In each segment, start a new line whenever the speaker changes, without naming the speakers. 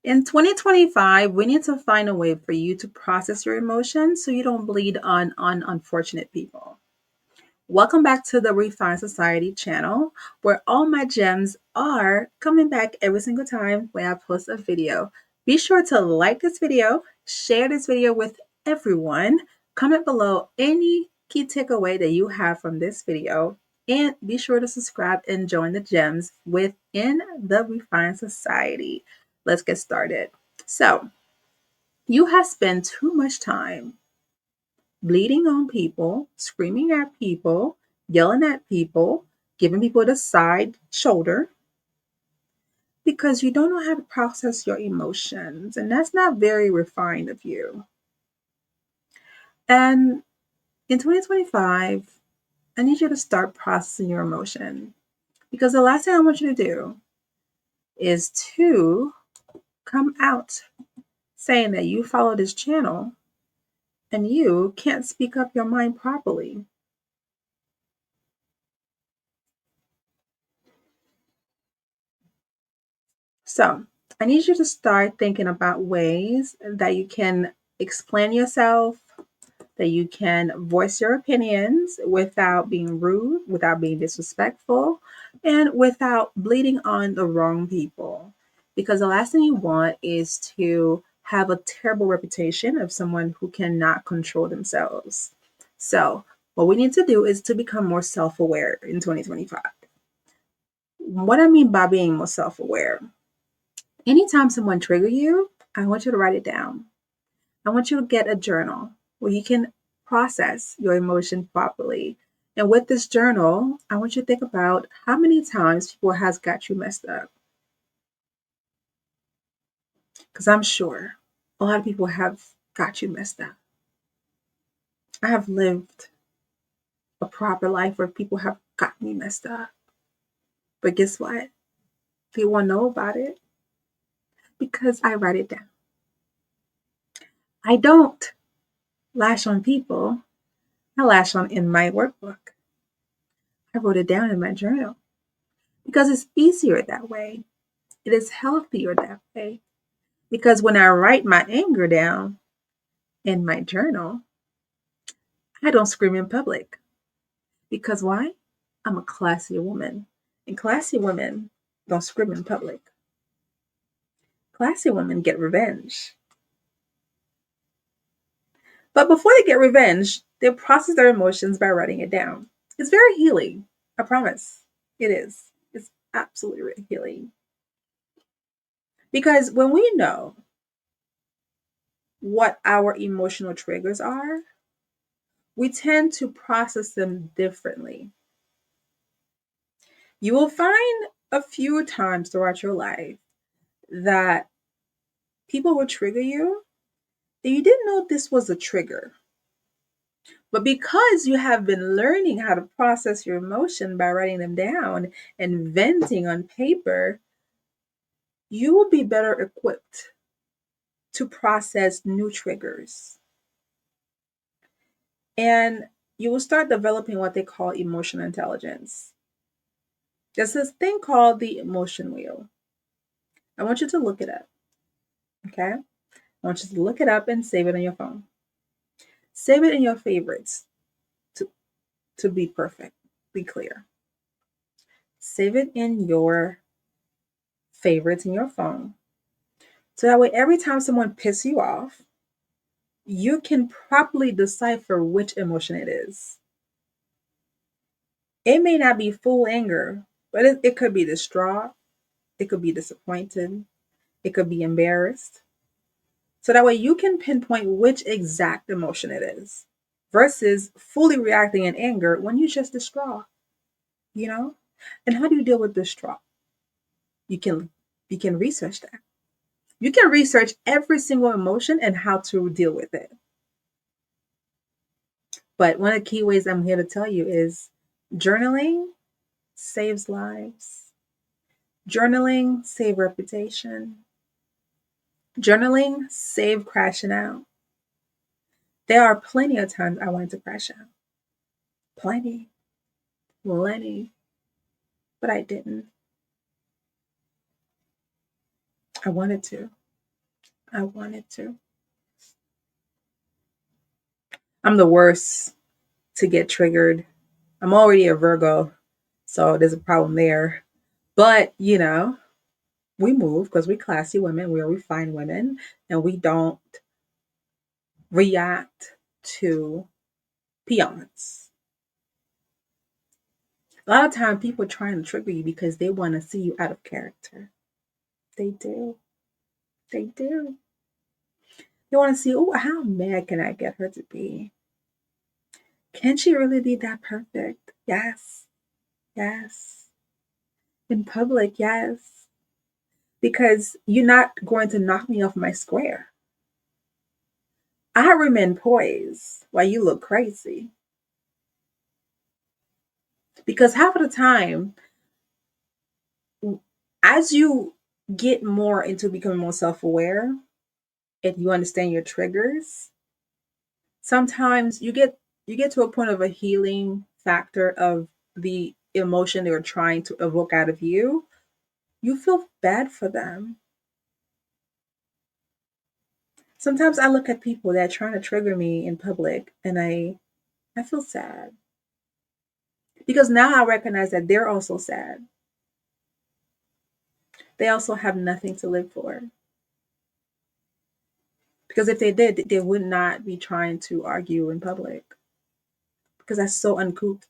In 2025, we need to find a way for you to process your emotions so you don't bleed on unfortunate people. Welcome back to the Refined Society channel, where all my gems are coming back every single time when I post a video. Be sure to like this video, share this video with everyone, comment below any key takeaway that you have from this video, and be sure to subscribe and join the gems within the Refined Society. Let's get started. So, you have spent too much time bleeding on people, screaming at people, yelling at people, giving people the side shoulder because you don't know how to process your emotions. And that's not very refined of you. And in 2025, I need you to start processing your emotion because the last thing I want you to do is to come out saying that you follow this channel and you can't speak up your mind properly. So, I need you to start thinking about ways that you can explain yourself, that you can voice your opinions without being rude, without being disrespectful, and without bleeding on the wrong people. Because the last thing you want is to have a terrible reputation of someone who cannot control themselves. So, what we need to do is to become more self aware in 2025. What I mean by being more self aware, anytime someone trigger you, I want you to write it down. I want you to get a journal where you can process your emotion properly. And with this journal, I want you to think about how many times people has got you messed up. Because I'm sure a lot of people have got you messed up. I have lived a proper life where people have got me messed up. But guess what? They won't know about it because I write it down. I don't lash on people. I lash on in my workbook. I wrote it down in my journal because it's easier that way. It is healthier that way. Because when I write my anger down in my journal, I don't scream in public. Because why? I'm a classy woman. And classy women don't scream in public. Classy women get revenge. But before they get revenge, they process their emotions by writing it down. It's very healing. I promise. It is. It's absolutely healing. Because when we know what our emotional triggers are, we tend to process them differently. You will find a few times throughout your life that people will trigger you and you didn't know this was a trigger. But because you have been learning how to process your emotion by writing them down and venting on paper, you will be better equipped to process new triggers. And you will start developing what they call emotional intelligence. There's this thing called the emotion wheel. I want you to look it up. Okay? I want you to look it up and save it on your phone. Save it in your favorites to, to be perfect, be clear. Save it in your favorites in your phone. So that way, every time someone pisses you off, you can properly decipher which emotion it is. It may not be full anger, but it could be distraught, it could be disappointed, it could be embarrassed. So that way you can pinpoint which exact emotion it is versus fully reacting in anger when you just distraught, you know? And how do you deal with distraught? You can you can research that. You can research every single emotion and how to deal with it. But one of the key ways I'm here to tell you is journaling saves lives. Journaling save reputation. Journaling save crashing out. There are plenty of times I wanted to crash out. Plenty. Plenty. But I didn't. I wanted to. I wanted to. I'm the worst to get triggered. I'm already a Virgo, so there's a problem there. But, we move because we're classy women, we're refined women, and we don't react to peons. A lot of time people are trying to trigger you because they want to see you out of character. They do. They do. They want to see, oh, how mad can I get her to be? Can she really be that perfect? Yes. Yes. In public, yes. Because you're not going to knock me off my square. I remain poised while you look crazy. Because half of the time, as you get more into becoming more self-aware and you understand your triggers, sometimes you get to a point of a healing factor of the emotion they were trying to evoke out of you. You feel bad for them. Sometimes I look at people that are trying to trigger me in public and I feel sad because now I recognize that they're also sad. They also have nothing to live for. Because if they did, they would not be trying to argue in public because that's so uncouth.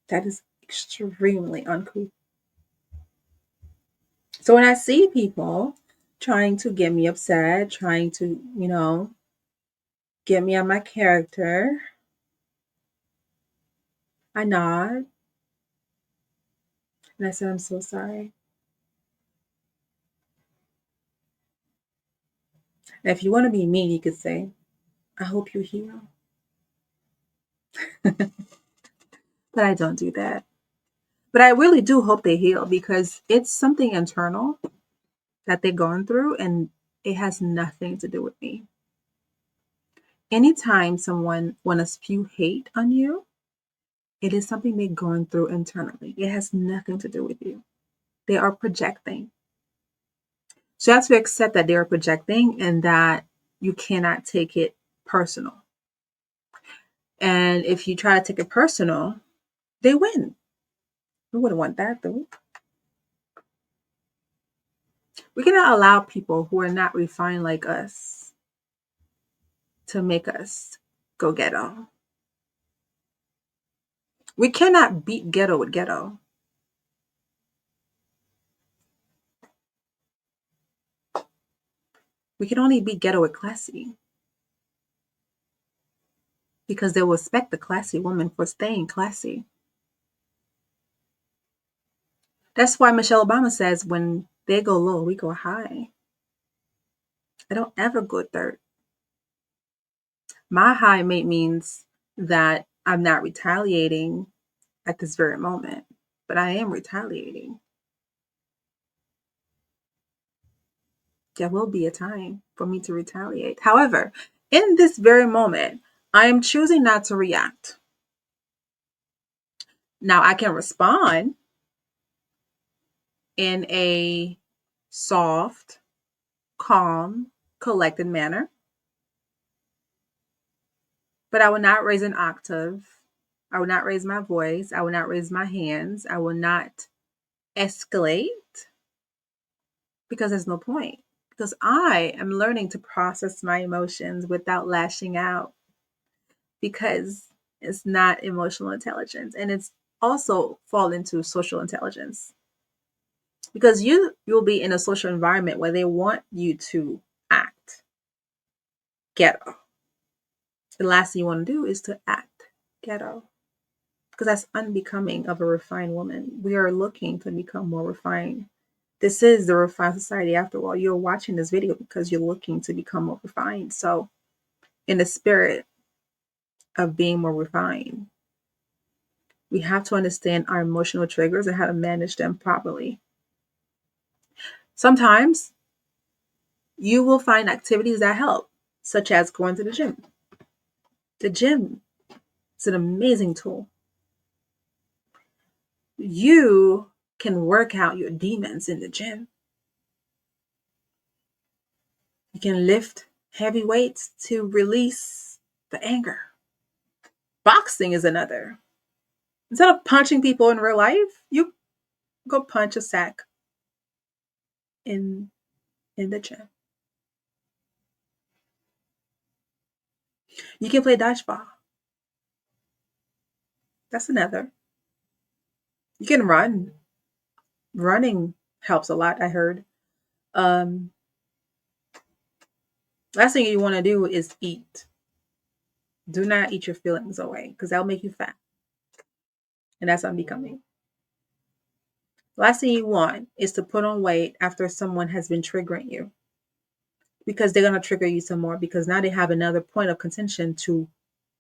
That is extremely uncouth. So when I see people trying to get me upset, trying to, get me on my character, I nod and I said, I'm so sorry. And if you want to be mean, you could say, I hope you heal. But I don't do that. But I really do hope they heal because it's something internal that they're going through and it has nothing to do with me. Anytime someone want to spew hate on you, it is something they're going through internally. It has nothing to do with you. They are projecting. So you have to accept that they are projecting and that you cannot take it personal. And if you try to take it personal, they win. We wouldn't want that though. We cannot allow people who are not refined like us to make us go ghetto. We cannot beat ghetto with ghetto. We can only beat ghetto with classy because they will respect the classy woman for staying classy. That's why Michelle Obama says when they go low, we go high. I don't ever go third. My high mate means that I'm not retaliating at this very moment, but I am retaliating. There will be a time for me to retaliate. However, in this very moment, I am choosing not to react. Now, I can respond in a soft, calm, collected manner, but I will not raise an octave. I will not raise my voice. I will not raise my hands. I will not escalate because there's no point. Because I am learning to process my emotions without lashing out because it's not emotional intelligence and it's also fall into social intelligence because you'll be in a social environment where they want you to act ghetto. The last thing you want to do is to act ghetto because that's unbecoming of a refined woman. We are looking to become more refined. This is the refined society after all. You're watching this video because you're looking to become more refined. So in the spirit of being more refined, we have to understand our emotional triggers and how to manage them properly. Sometimes you will find activities that help, such as going to the gym. The gym is an amazing tool. You can work out your demons in the gym. You can lift heavy weights to release the anger. Boxing is another. Instead of punching people in real life, you go punch a sack in the gym. You can play dodgeball. That's another. You can run. Running helps a lot, I heard. Um, Last thing you want to do is eat. Do not eat your feelings away because that'll make you fat. And that's unbecoming. Last thing you want is to put on weight after someone has been triggering you because they're going to trigger you some more because now they have another point of contention to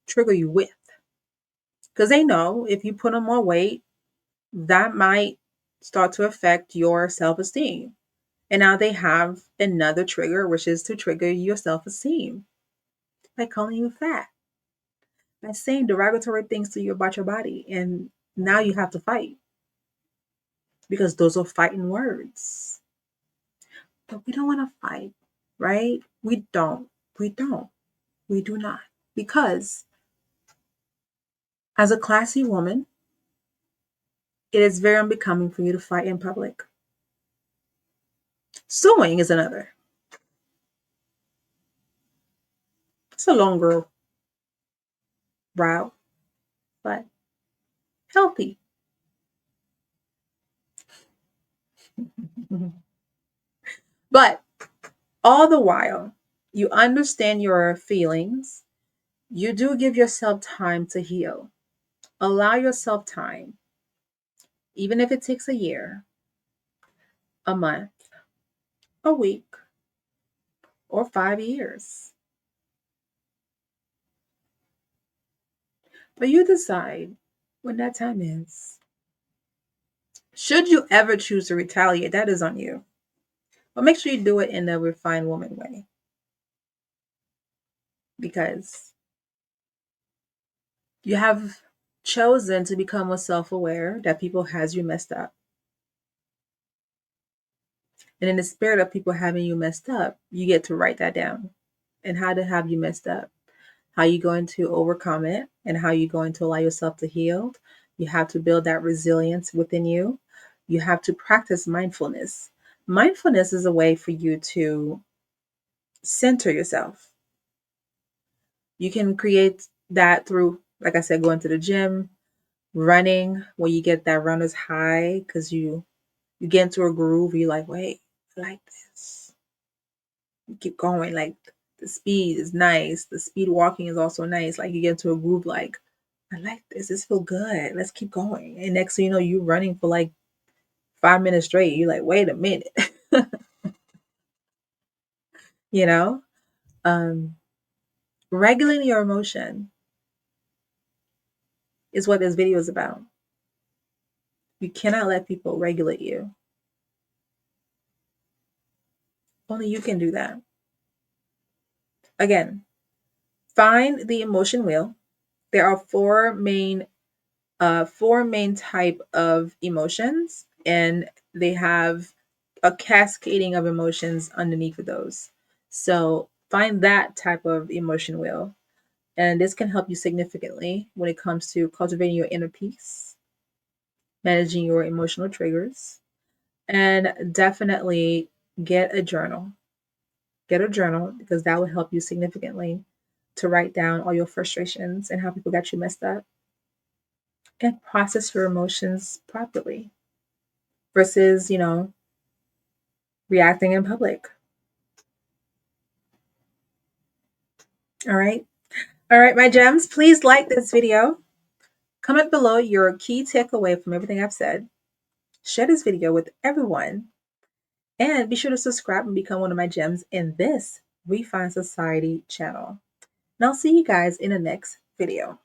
trigger you with. Because they know if you put on more weight, that might start to affect your self esteem. And now they have another trigger, which is to trigger your self esteem by calling you fat, by saying derogatory things to you about your body. And now you have to fight because those are fighting words. But we don't want to fight, right? We don't. We don't. We do not. Because as a classy woman, it is very unbecoming for you to fight in public. Suing is another. It's a longer route, but healthy. But all the while, you understand your feelings. You do give yourself time to heal. Allow yourself time, even if it takes a year, a month, a week, or 5 years. But you decide when that time is. Should you ever choose to retaliate, that is on you. But make sure you do it in the refined woman way. Because you have chosen to become more self-aware that people has you messed up. And in the spirit of people having you messed up, you get to write that down and how to have you messed up, how you're going to overcome it, and how you're going to allow yourself to heal. You have to build that resilience within you. You have to practice mindfulness. Mindfulness is a way for you to center yourself. You can create that through, like I said, going to the gym, running, where you get that runner's high because you get into a groove. You're like, wait, I like this. You keep going. Like the speed is nice. The speed walking is also nice. Like you get into a groove. Like I like this. This feel good. Let's keep going. And next thing you know, you're running for like 5 minutes straight. You're like, wait a minute. you know, um, regulating your emotion is what this video is about. You cannot let people regulate you. Only you can do that. Again, find the emotion wheel. There are four main type of emotions, and they have a cascading of emotions underneath of those. So find that type of emotion wheel, and this can help you significantly when it comes to cultivating your inner peace, managing your emotional triggers, and definitely get a journal. Get a journal because that will help you significantly to write down all your frustrations and how people got you messed up and process your emotions properly versus, reacting in public. All right. All right, my gems, please like this video. Comment below your key takeaway from everything I've said. Share this video with everyone. And be sure to subscribe and become one of my gems in this Refined Society channel. And I'll see you guys in the next video.